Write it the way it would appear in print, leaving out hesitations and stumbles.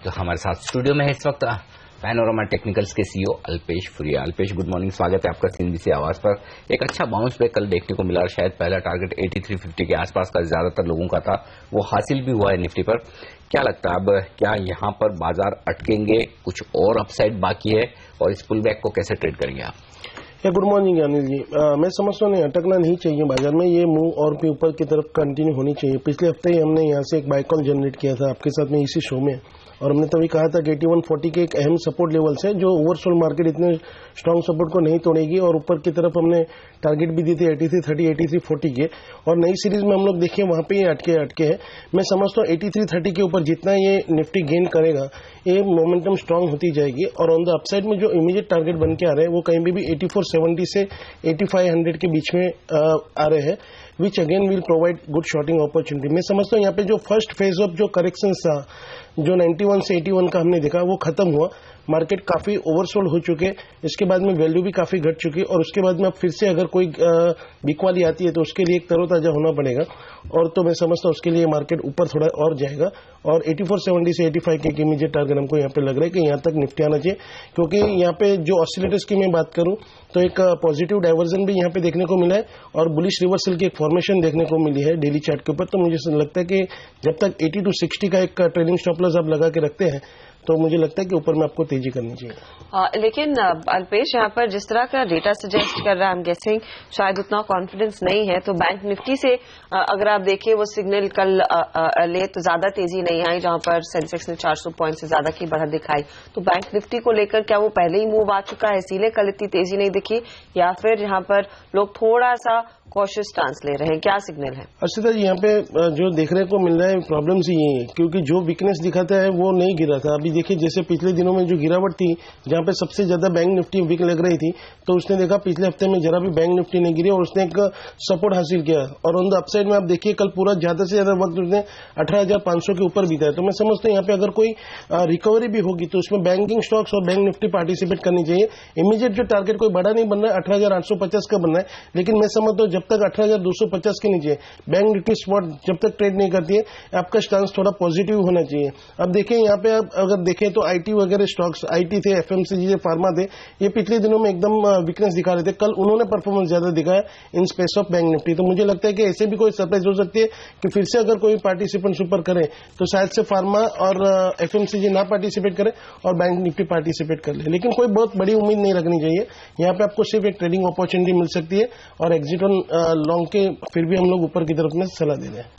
तो हमारे साथ स्टूडियो में है इस वक्त पैनोरामा टेक्निकल्स के CEO Alpesh Furia. Alpesh, good morning, स्वागत है आपका सीएनबीसी आवाज पर। एक अच्छा बाउंस बैक कल देखने को मिला और शायद पहला टारगेट 8350 के आसपास का ज्यादातर लोगों का था, वो हासिल भी हुआ है निफ्टी पर। क्या लगता है अब क्या यहाँ पर बाजार अटकेंगे, कुछ और अपसाइड बाकी है और इस पुल बैक को कैसे ट्रेड करेंगे आप? Good morning Anil ji. मैं समझता हूँ नहीं, अटकना नहीं चाहिए बाजार में, ये मूव और भी ऊपर की तरफ कंटिन्यू होनी चाहिए। पिछले हफ्ते ही हमने यहाँ से एक बाय कॉल जनरेट किया था आपके साथ में इसी शो में, और हमने तभी कहा था कि 8140 के एक अहम सपोर्ट लेवल से जो ओवरसोल्ड मार्केट इतने स्ट्रांग सपोर्ट को नहीं तोड़ेगी, और ऊपर की तरफ हमने टारगेट भी दी थी 8330 8340 के, और नई सीरीज में हम लोग देखिए वहां पे ये अटके हैं। मैं समझता हूँ 8330 के ऊपर जितना ये निफ्टी गेन करेगा, ये मोमेंटम स्ट्रांग होती जाएगी, और ऑन द अपसाइड में जो इमीडिएट टारगेट बन के आ रहे हैं वो कहीं भी 8470 से 8500 के बीच में आ रहे हैं, which again will provide good shorting opportunity. मैं समझता हूँ यहाँ पे जो फर्स्ट फेज ऑफ जो करेक्शन था, जो 91 से 81 का हमने देखा, वो खत्म हुआ। मार्केट काफी ओवरसोल्ड हो चुके, इसके बाद में वैल्यू भी काफी घट चुकी, और उसके बाद में अब फिर से अगर कोई बिकवाली आती है तो उसके लिए एक तरोताजा होना पड़ेगा, और तो मैं समझता हूँ उसके लिए मार्केट ऊपर थोड़ा और जाएगा, और 8470 से 85 के इमीडिएट टारगेट हमको यहाँ पे लग रहा है कि यहाँ तक निफ्टी आना चाहिए। क्योंकि यहाँ पे जो ऑसिलेटर्स की मैं बात करूँ तो एक पॉजिटिव डाइवर्जन भी यहाँ पे देखने को मिला है, और बुलिश रिवर्सल की एक फॉर्मेशन देखने को मिली है डेली चार्ट के ऊपर। तो मुझे लगता है कि जब तक 80 to 60 का एक ट्रेडिंग स्टॉप लॉस आप लगा के रखते हैं तो मुझे लगता है कि ऊपर में आपको तेजी करनी चाहिए। लेकिन अल्पेश, यहाँ पर जिस तरह का डेटा सजेस्ट कर रहा है, हम गेसिंग शायद उतना कॉन्फिडेंस नहीं है, तो बैंक निफ्टी से अगर आप देखिए वो सिग्नल कल ले तो ज्यादा तेजी नहीं आई, जहां पर सेंसेक्स ने 400 पॉइंट से ज्यादा की बढ़त दिखाई। तो बैंक निफ्टी को लेकर क्या वो पहले ही मूव आ चुका है, इसीलिए कल इतनी तेजी नहीं दिखी, या फिर यहाँ पर लोग थोड़ा सा कॉशियस स्टांस ले रहे हैं? क्या सिग्नल है? अर्षिता जी, यहाँ पे जो देखने को मिल रहा है प्रॉब्लम्स ये है, क्योंकि जो वीकनेस दिखाता है वो नहीं गिरा था। अभी देखिए जैसे पिछले दिनों में जो गिरावट थी, जहाँ पे सबसे ज्यादा बैंक निफ्टी वीक लग रही थी, तो उसने देखा पिछले हफ्ते में जरा भी बैंक निफ्टी नहीं गिरी और उसने एक सपोर्ट हासिल किया, और ऑन द अपसाइड में आप देखिए कल पूरा ज्यादा से ज्यादा वक्त उसने 18,500 के ऊपर बीता है। तो मैं समझता हूँ यहाँ पे अगर कोई रिकवरी भी होगी तो उसमें बैंकिंग स्टॉक्स और बैंक निफ्टी पार्टिसिपेट करनी चाहिए। इमीडिएट जो टारगेट कोई बड़ा नहीं बन रहा है, 18,850 का बनना है, लेकिन मैं समझता हूँ जब तक 18,250 के नीचे बैंक निफ्टी स्पॉट जब तक ट्रेड नहीं करती है, आपका स्टांस थोड़ा पॉजिटिव होना चाहिए। अब देखिए यहाँ पे आप अगर देखें तो आईटी वगैरह स्टॉक्स, आईटी थे, एफएमसीजी थे, फार्मा थे, ये पिछले दिनों में एकदम वीकनेस दिखा रहे थे। कल उन्होंने परफॉर्मेंस ज्यादा दिखाया in space of bank Nifty. तो मुझे लगता है कि ऐसे भी कोई सरप्राइज हो सकती है कि फिर से अगर कोई पार्टिसिपेंट ऊपर करे तो शायद से फार्मा और एफएमसीजी ना पार्टिसिपेट करे और बैंक निफ्टी पार्टिसिपेट कर ले, लेकिन कोई बहुत बड़ी उम्मीद नहीं रखनी चाहिए। यहाँ पे आपको सिर्फ एक ट्रेडिंग अपॉर्चुनिटी मिल सकती है, और एग्जिट ऑन लॉन्ग के फिर भी हम लोग ऊपर की तरफ में सलाह दे रहे हैं।